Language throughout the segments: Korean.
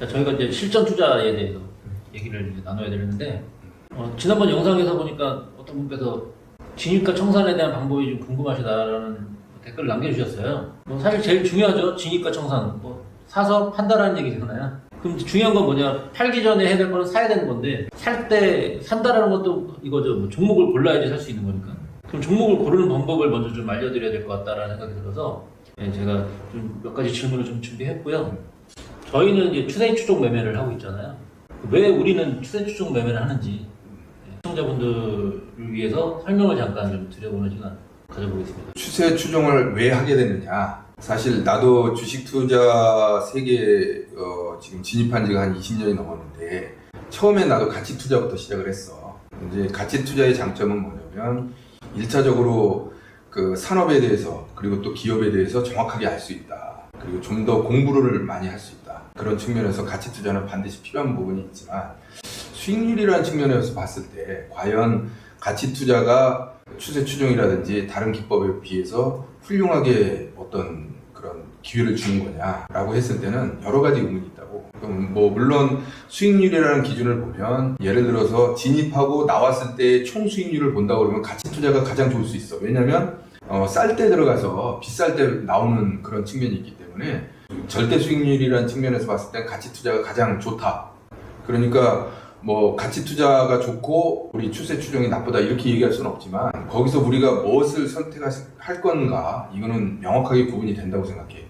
저희가 이제 실전 투자에 대해서 얘기를 이제 나눠야 되는데, 지난번 영상에서 보니까 어떤 분께서 진입가 청산에 대한 방법이 좀 궁금하시다라는 댓글을 남겨주셨어요. 사실 제일 중요하죠. 진입가 청산. 사서 판다라는 얘기잖아요. 그럼 중요한 건 뭐냐? 팔기 전에 해야 될 거는 사야 되는 건데, 살 때 산다라는 것도 이거죠. 종목을 골라야지 살 수 있는 거니까. 그럼 종목을 고르는 방법을 먼저 좀 알려드려야 될 것 같다라는 생각이 들어서 제가 좀 몇 가지 질문을 좀 준비했고요. 저희는 이제 추세 추종 매매를 하고 있잖아요. 왜 우리는 추세 추종 매매를 하는지 시청자분들을 위해서 설명을 잠깐 좀 드려보는 시간 가져보겠습니다. 추세 추종을 왜 하게 됐느냐? 사실 나도 주식 투자 세계에 지금 진입한 지가 한 20년이 넘었는데, 처음에 나도 가치 투자부터 시작을 했어. 이제 가치 투자의 장점은 뭐냐면 1차적으로 그 산업에 대해서 그리고 또 기업에 대해서 정확하게 알 수 있다. 그리고 좀 더 공부를 많이 할 수 있다. 그런 측면에서 가치 투자는 반드시 필요한 부분이 있지만, 수익률이라는 측면에서 봤을 때 과연 가치 투자가 추세 추종이라든지 다른 기법에 비해서 훌륭하게 어떤 그런 기회를 주는 거냐라고 했을 때는 여러 가지 의문이 있다고. 그럼 물론 수익률이라는 기준을 보면, 예를 들어서 진입하고 나왔을 때 총 수익률을 본다고 그러면 가치 투자가 가장 좋을 수 있어. 왜냐면 쌀 때 들어가서 비쌀 때 나오는 그런 측면이 있기 때문에 절대 수익률이라는 측면에서 봤을 때 가치 투자가 가장 좋다. 그러니까 가치 투자가 좋고 우리 추세 추종이 나쁘다 이렇게 얘기할 수는 없지만, 거기서 우리가 무엇을 선택할 건가, 이거는 명확하게 구분이 된다고 생각해.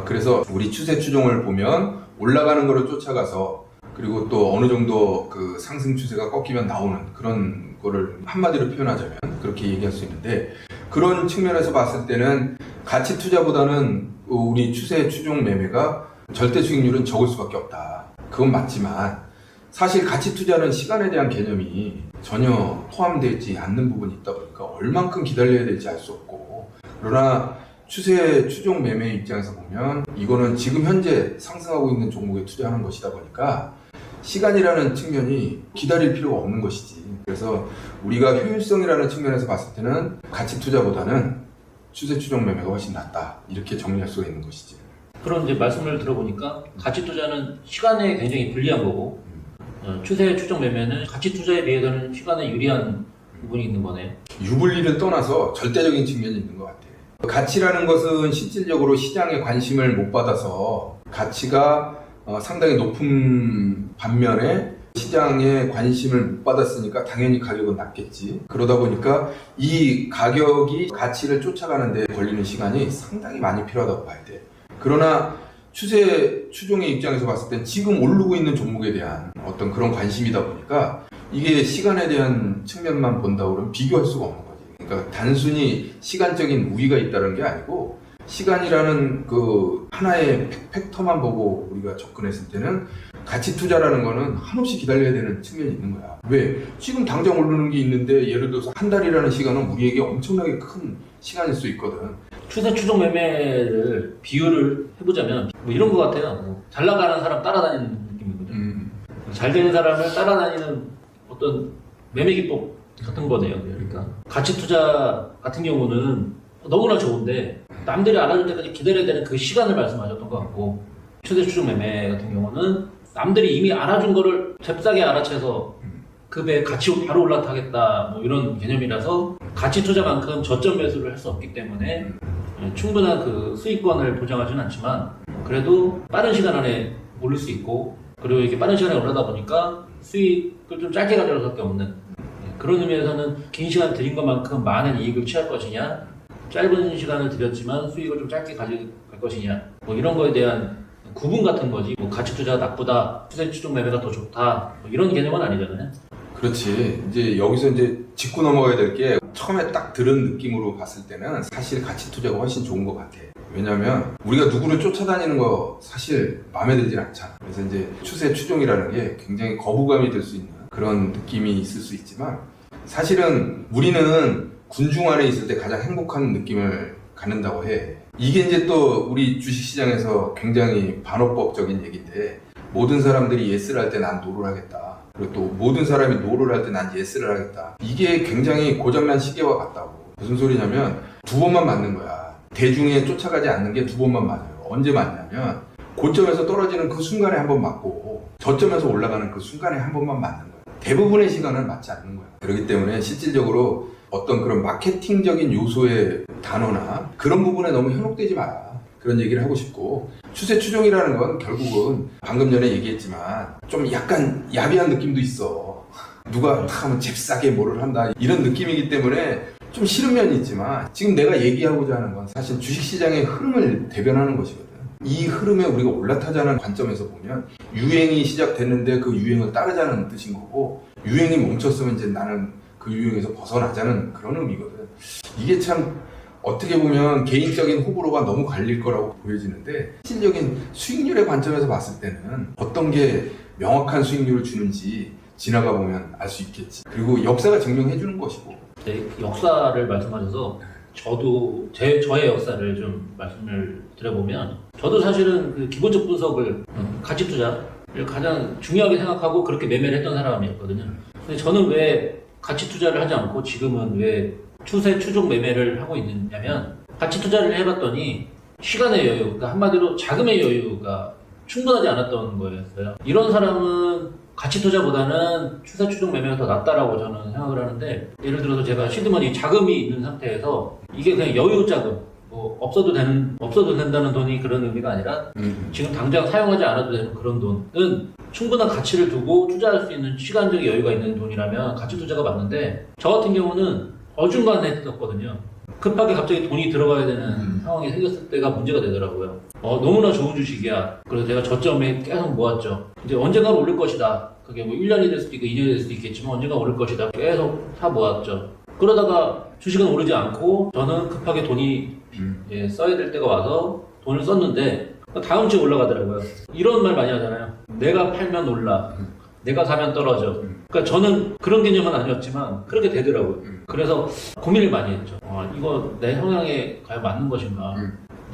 그래서 우리 추세 추종을 보면 올라가는 거를 쫓아가서, 그리고 또 어느 정도 그 상승 추세가 꺾이면 나오는 그런 거를 한마디로 표현하자면 그렇게 얘기할 수 있는데, 그런 측면에서 봤을 때는 가치 투자보다는 우리 추세 추종 매매가 절대 수익률은 적을 수밖에 없다. 그건 맞지만 사실 가치 투자는 시간에 대한 개념이 전혀 포함되지 않는 부분이 있다 보니까 얼만큼 기다려야 될지 알 수 없고, 그러나 추세 추종 매매 입장에서 보면 이거는 지금 현재 상승하고 있는 종목에 투자하는 것이다 보니까 시간이라는 측면이 기다릴 필요가 없는 것이지. 그래서 우리가 효율성이라는 측면에서 봤을 때는 가치 투자보다는 추세 추종 매매가 훨씬 낫다, 이렇게 정리할 수가 있는 것이지. 그런 이제 말씀을 들어보니까 가치 투자는 시간에 굉장히 불리한 거고, 추세 추종 매매는 가치 투자에 비해서는 시간에 유리한 부분이 있는 거네요. 유불리를 떠나서 절대적인 측면이 있는 것 같아요. 가치라는 것은 실질적으로 시장에 관심을 못 받아서 가치가 상당히 높은 반면에 시장에 관심을 못 받았으니까 당연히 가격은 낮겠지. 그러다 보니까 이 가격이 가치를 쫓아가는 데 걸리는 시간이 상당히 많이 필요하다고 봐야 돼. 그러나 추세 추종의 입장에서 봤을 땐 지금 오르고 있는 종목에 대한 어떤 그런 관심이다 보니까 이게 시간에 대한 측면만 본다 그러면 비교할 수가 없는 거지. 그러니까 단순히 시간적인 우위가 있다는 게 아니고, 시간이라는 그 하나의 팩터만 보고 우리가 접근했을 때는 가치 투자라는 거는 한없이 기다려야 되는 측면이 있는 거야. 왜? 지금 당장 오르는 게 있는데, 예를 들어서 한 달이라는 시간은 우리에게 엄청나게 큰 시간일 수 있거든. 추세 추종 매매를 비유를 해보자면 이런 것 같아요. 잘 나가는 사람 따라다니는 느낌이거든요. 잘 되는 사람을 따라다니는 어떤 매매 기법 같은 거네요. 그러니까 가치 투자 같은 경우는 너무나 좋은데 남들이 알아줄 때까지 기다려야 되는 그 시간을 말씀하셨던 것 같고, 추세 추종 매매 같은 경우는 남들이 이미 알아준 거를 잽싸게 알아채서 그 배에 같이 바로 올라타겠다 이런 개념이라서 가치 투자만큼 저점 매수를 할 수 없기 때문에 충분한 그 수익권을 보장하지는 않지만, 그래도 빠른 시간 안에 오를 수 있고, 그리고 이렇게 빠른 시간에 올라다 보니까 수익을 좀 짧게 가져갈 수밖에 없는, 그런 의미에서는 긴 시간 들인 것만큼 많은 이익을 취할 것이냐, 짧은 시간을 들였지만 수익을 좀 짧게 가져갈 것이냐, 이런 거에 대한 구분 같은 거지. 가치 투자가 나쁘다, 추세 추종 매매가 더 좋다, 이런 개념은 아니잖아요. 그렇지. 이제 여기서 이제 짚고 넘어가야 될 게, 처음에 딱 들은 느낌으로 봤을 때는 사실 가치 투자가 훨씬 좋은 것 같아. 왜냐면 우리가 누구를 쫓아다니는 거 사실 마음에 들진 않잖아. 그래서 이제 추세 추종이라는 게 굉장히 거부감이 들 수 있는 그런 느낌이 있을 수 있지만, 사실은 우리는 군중 안에 있을 때 가장 행복한 느낌을 갖는다고 해. 이게 이제 또 우리 주식시장에서 굉장히 반어법적인 얘기인데, 모든 사람들이 예스를 할 때 난 노를 하겠다, 그리고 또 모든 사람이 노를 할 때 난 예스를 하겠다, 이게 굉장히 고장난 시계와 같다고. 무슨 소리냐면 두 번만 맞는 거야. 대중에 쫓아가지 않는 게 두 번만 맞아요. 언제 맞냐면 고점에서 떨어지는 그 순간에 한 번 맞고 저점에서 올라가는 그 순간에 한 번만 맞는 거야. 대부분의 시간은 맞지 않는 거야. 그렇기 때문에 실질적으로 어떤 그런 마케팅적인 요소의 단어나 그런 부분에 너무 현혹되지 마라. 그런 얘기를 하고 싶고, 추세 추종이라는 건 결국은 방금 전에 얘기했지만 좀 약간 야비한 느낌도 있어. 누가 탁 하면 잽싸게 뭐를 한다 이런 느낌이기 때문에 좀 싫은 면이 있지만, 지금 내가 얘기하고자 하는 건 사실 주식시장의 흐름을 대변하는 것이거든. 이 흐름에 우리가 올라타자는 관점에서 보면 유행이 시작됐는데 그 유행을 따르자는 뜻인 거고, 유행이 멈췄으면 이제 나는 그 유행에서 벗어나자는 그런 의미거든. 이게 참 어떻게 보면 개인적인 호불호가 너무 갈릴 거라고 보여지는데, 실질적인 수익률의 관점에서 봤을 때는 어떤 게 명확한 수익률을 주는지 지나가 보면 알 수 있겠지. 그리고 역사가 증명해 주는 것이고. 네, 역사를 말씀하셔서 저도 저의 역사를 좀 말씀을 드려보면, 저도 사실은 그 기본적 분석을 가치 투자를 가장 중요하게 생각하고 그렇게 매매를 했던 사람이었거든요. 근데 저는 왜 가치 투자를 하지 않고 지금은 왜 추세 추종 매매를 하고 있느냐면, 가치 투자를 해봤더니 시간의 여유, 그러니까 한마디로 자금의 여유가 충분하지 않았던 거였어요. 이런 사람은 가치 투자보다는 추세 추종 매매가 더 낫다라고 저는 생각을 하는데, 예를 들어서 제가 시드머니 자금이 있는 상태에서 이게 그냥 여유 자금, 뭐 없어도 된다는 돈이 그런 의미가 아니라 지금 당장 사용하지 않아도 되는 그런 돈은 충분한 가치를 두고 투자할 수 있는 시간적 여유가 있는 돈이라면 가치 투자가 맞는데, 저 같은 경우는 어중간했었거든요. 급하게 갑자기 돈이 들어가야 되는 상황이 생겼을 때가 문제가 되더라고요. 너무나 좋은 주식이야. 그래서 제가 저점에 계속 모았죠. 이제 언젠가는 오를 것이다. 그게 뭐 1년이 될 수도 있고 2년이 될 수도 있겠지만 언젠가 오를 것이다. 계속 사 모았죠. 그러다가 주식은 오르지 않고 저는 급하게 돈이 써야 될 때가 와서 돈을 썼는데 다음 주에 올라가더라고요. 이런 말 많이 하잖아요. 내가 팔면 올라. 내가 사면 떨어져. 그러니까 저는 그런 개념은 아니었지만 그렇게 되더라고요. 그래서 고민을 많이 했죠. 이거 내 성향에 과연 맞는 것인가.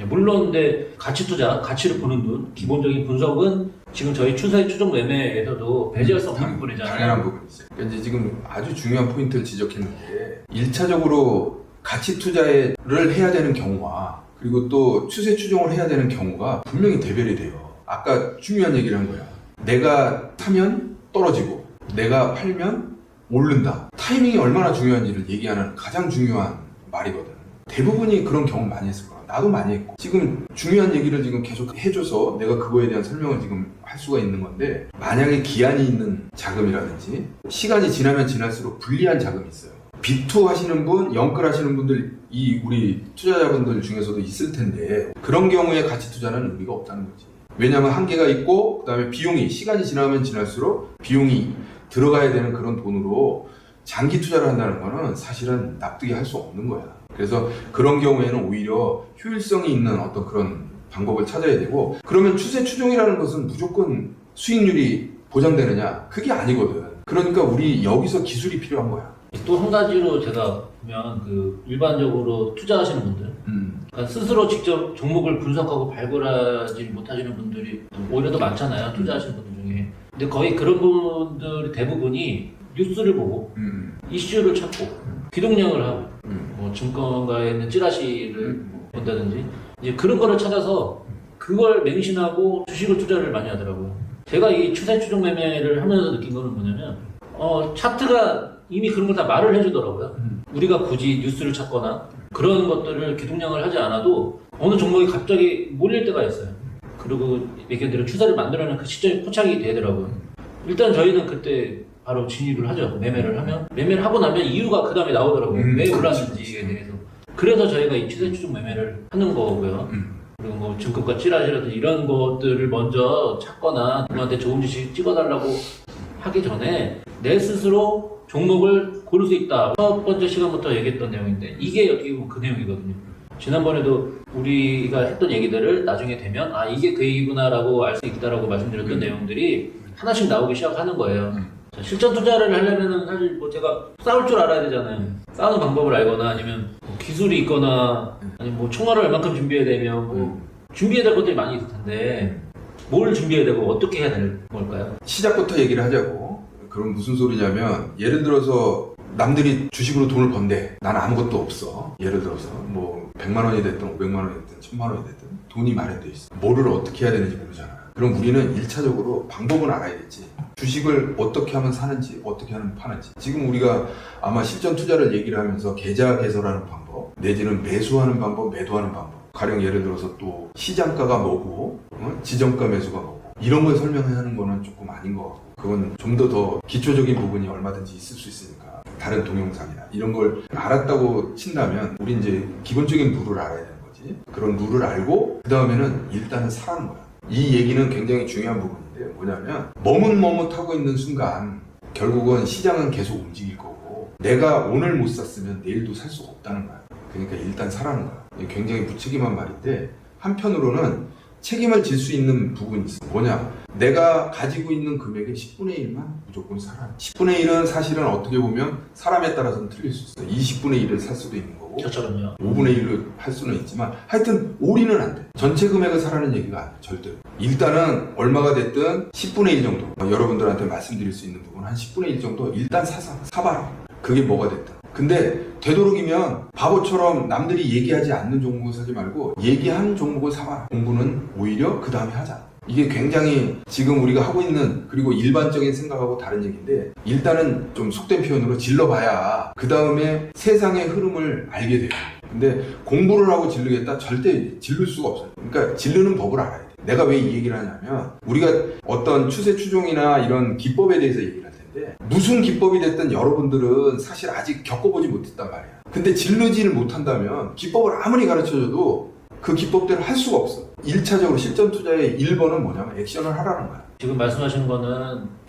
물론 근데 가치 투자, 가치를 보는 눈, 기본적인 분석은 지금 저희 추세 추종 매매에서도 배제할 수 없는 부분이잖아요. 당연한 부분이죠. 그러니까 이제 지금 아주 중요한 포인트를 지적했는데, 1차적으로 가치 투자를 해야 되는 경우와 그리고 또 추세 추종을 해야 되는 경우가 분명히 대별이 돼요. 아까 중요한 얘기를 한 거야. 내가 사면 떨어지고 내가 팔면 오른다. 타이밍이 얼마나 중요한지를 얘기하는 가장 중요한 말이거든. 대부분이 그런 경험 많이 했을 거야. 나도 많이 했고. 지금 중요한 얘기를 지금 계속 해줘서 내가 그거에 대한 설명을 지금 할 수가 있는 건데, 만약에 기한이 있는 자금이라든지 시간이 지나면 지날수록 불리한 자금이 있어요. B2 하시는 분, 영끌 하시는 분들, 우리 투자자분들 중에서도 있을 텐데, 그런 경우에 가치 투자는 의미가 없다는 거지. 왜냐하면 한계가 있고, 그 다음에 비용이, 시간이 지나면 지날수록 비용이 들어가야 되는 그런 돈으로 장기 투자를 한다는 거는 사실은 납득이 할 수 없는 거야. 그래서 그런 경우에는 오히려 효율성이 있는 어떤 그런 방법을 찾아야 되고, 그러면 추세 추종이라는 것은 무조건 수익률이 보장되느냐? 그게 아니거든. 그러니까 우리 여기서 기술이 필요한 거야. 또 한 가지로 제가 보면 그 일반적으로 투자하시는 분들, 그러니까 스스로 직접 종목을 분석하고 발굴하지 못하시는 분들이 오히려 더 많잖아요. 투자하시는 분들 중에. 근데 거의 그런 분들이 대부분이 뉴스를 보고 이슈를 찾고 귀동량을 하고 뭐 증권가에 있는 찌라시를 본다든지 이제 그런 거를 찾아서 그걸 맹신하고 주식을 투자를 많이 하더라고요. 제가 이 추세 추종 매매를 하면서 느낀 거는 뭐냐면, 차트가 이미 그런 걸 다 말을 해주더라고요. 우리가 굳이 뉴스를 찾거나 그런 것들을 기동량을 하지 않아도 어느 종목이 갑자기 몰릴 때가 있어요. 그리고 얘기한 추세를 만들어내는 그 시점이 포착이 되더라고요. 일단 저희는 그때 바로 진입을 하죠. 매매를 하면. 매매를 하고 나면 이유가 그 다음에 나오더라고요. 왜 올랐는지에 대해서. 그래서 저희가 이 추세 추종 매매를 하는 거고요. 그리고 뭐 증권가 찌라시라든지 이런 것들을 먼저 찾거나 누구한테 좋은 주식 찍어달라고 하기 전에 내 스스로 종목을 고를 수 있다. 첫 번째 시간부터 얘기했던 내용인데, 이게 어떻게 보면 그 내용이거든요. 지난번에도 우리가 했던 얘기들을 나중에 되면 이게 그 얘기구나 라고 알 수 있다라고 말씀드렸던 내용들이 하나씩 나오기 시작하는 거예요. 실전 투자를 하려면은 사실 뭐 제가 싸울 줄 알아야 되잖아요. 싸우는 방법을 알거나 아니면 뭐 기술이 있거나 아니면 뭐 총알을 얼만큼 준비해야 되면 뭐 준비해야 될 것들이 많이 있을 텐데, 뭘 준비해야 되고 어떻게 해야 되는 걸까요? 시작부터 얘기를 하자고. 그럼 무슨 소리냐면, 예를 들어서 남들이 주식으로 돈을 번대. 난 아무것도 없어. 예를 들어서 뭐 100만 원이 됐든 500만 원이 됐든 1000만 원이 됐든 돈이 마련돼 있어. 뭐를 어떻게 해야 되는지 모르잖아. 그럼 우리는 1차적으로 방법은 알아야겠지. 주식을 어떻게 하면 사는지, 어떻게 하면 파는지. 지금 우리가 아마 실전 투자를 얘기를 하면서 계좌 개설하는 방법, 내지는 매수하는 방법, 매도하는 방법. 가령 예를 들어서 또 시장가가 뭐고, 지정가 매수가 뭐고. 이런 걸 설명하는 거는 조금 아닌 것 같고. 그건 좀 더 기초적인 부분이 얼마든지 있을 수 있으니까. 다른 동영상이나 이런 걸 알았다고 친다면, 우리 이제 기본적인 룰을 알아야 되는 거지. 그런 룰을 알고, 그 다음에는 일단은 사라는 거야. 이 얘기는 굉장히 중요한 부분인데 뭐냐면 머뭇머뭇하고 있는 순간 결국은 시장은 계속 움직일 거고 내가 오늘 못 샀으면 내일도 살 수가 없다는 거야. 그러니까 일단 사라는 거야. 이게 굉장히 무책임한 말인데 한편으로는 책임을 질 수 있는 부분이 있어. 뭐냐? 내가 가지고 있는 금액의 10분의 1만 무조건 사라. 10분의 1은 사실은 어떻게 보면 사람에 따라서는 틀릴 수 있어. 20분의 1을 살 수도 있는 거고 저처럼요. 5분의 1로 할 수는 있지만 하여튼 올인은 안 돼. 전체 금액을 사라는 얘기가 안 돼. 절대로. 일단은 얼마가 됐든 10분의 1 정도. 여러분들한테 말씀드릴 수 있는 부분 한 10분의 1 정도 일단 사봐라. 그게 뭐가 됐든. 근데 되도록이면 바보처럼 남들이 얘기하지 않는 종목을 사지 말고 얘기한 종목을 사봐라. 공부는 오히려 그 다음에 하자. 이게 굉장히 지금 우리가 하고 있는 그리고 일반적인 생각하고 다른 얘기인데 일단은 좀 속된 표현으로 질러봐야 그 다음에 세상의 흐름을 알게 돼요. 근데 공부를 하고 질르겠다? 절대 질를 수가 없어요. 그러니까 질르는 법을 알아야 돼. 내가 왜 이 얘기를 하냐면 우리가 어떤 추세 추종이나 이런 기법에 대해서 얘기를 할 텐데 무슨 기법이 됐든 여러분들은 사실 아직 겪어보지 못했단 말이야. 근데 질르지를 못한다면 기법을 아무리 가르쳐줘도 그 기법대로 할 수가 없어. 1차적으로 실전 투자의 1번은 뭐냐면 액션을 하라는 거야. 지금 말씀하시는 거는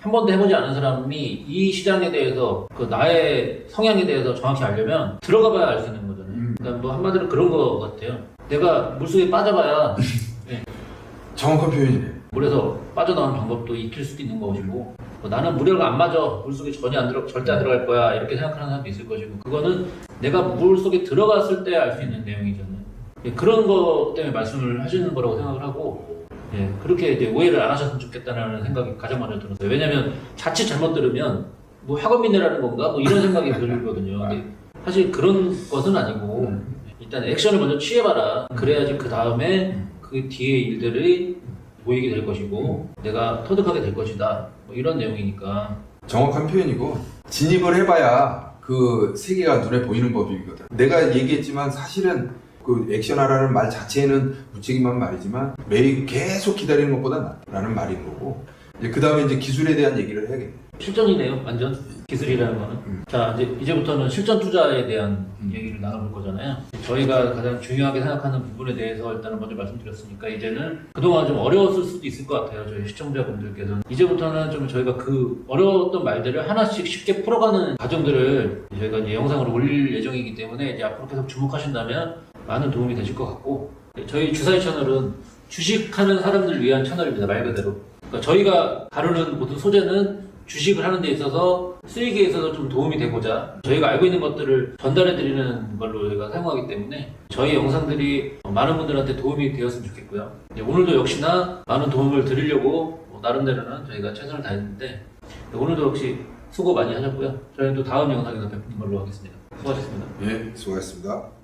한 번도 해보지 않은 사람이 이 시장에 대해서 그 나의 성향에 대해서 정확히 알려면 들어가 봐야 알 수 있는 거잖아요. 그러니까 뭐 한마디로 그런 거 같아요. 내가 물속에 빠져봐야 네. 정확한 표현이네. 물에서 빠져나오는 방법도 익힐 수도 있는 것이고 뭐 나는 물에가 안 맞아. 물속에 전혀 절대 안 들어갈 거야. 이렇게 생각하는 사람도 있을 것이고 그거는 내가 물속에 들어갔을 때 알 수 있는 내용이잖아요. 예, 그런 거 때문에 말씀을 하시는 거라고 생각을 하고 예, 그렇게 이제 오해를 안 하셨으면 좋겠다는 생각이 가장 먼저 들었어요. 왜냐면 자칫 잘못 들으면 뭐 학원민이라는 건가? 뭐 이런 생각이 들거든요. 근데 사실 그런 것은 아니고 일단 액션을 먼저 취해봐라. 그래야지 그 다음에 그 뒤에 일들이 보이게 될 것이고 내가 터득하게 될 것이다. 뭐 이런 내용이니까 정확한 표현이고 진입을 해봐야 그 세계가 눈에 보이는 법이거든. 내가 얘기했지만 사실은 그 액션하라는 말 자체는 무책임한 말이지만 매일 계속 기다리는 것보다 낫다라는 말인 거고 이제 그 다음에 이제 기술에 대한 얘기를 해야겠네. 실전이네요. 완전 기술이라는 거는. 자 이제부터는 실전 투자에 대한 얘기를 나눠볼 거잖아요. 저희가 가장 중요하게 생각하는 부분에 대해서 일단은 먼저 말씀드렸으니까 이제는 그동안 좀 어려웠을 수도 있을 것 같아요. 저희 시청자분들께서는 이제부터는 좀 저희가 그 어려웠던 말들을 하나씩 쉽게 풀어가는 과정들을 저희가 이제 영상으로 올릴 예정이기 때문에 이제 앞으로 계속 주목하신다면 많은 도움이 되실 것 같고 저희 주사위 채널은 주식하는 사람들을 위한 채널입니다. 말 그대로. 그러니까 저희가 다루는 모든 소재는 주식을 하는 데 있어서 수익에 있어서 좀 도움이 되고자 저희가 알고 있는 것들을 전달해 드리는 걸로 저희가 사용하기 때문에 저희 영상들이 많은 분들한테 도움이 되었으면 좋겠고요. 오늘도 역시나 많은 도움을 드리려고 나름대로는 저희가 최선을 다했는데 오늘도 역시 수고 많이 하셨고요. 저희는 또 다음 영상에서 뵙는 걸로 하겠습니다. 수고하셨습니다. 예, 수고하셨습니다.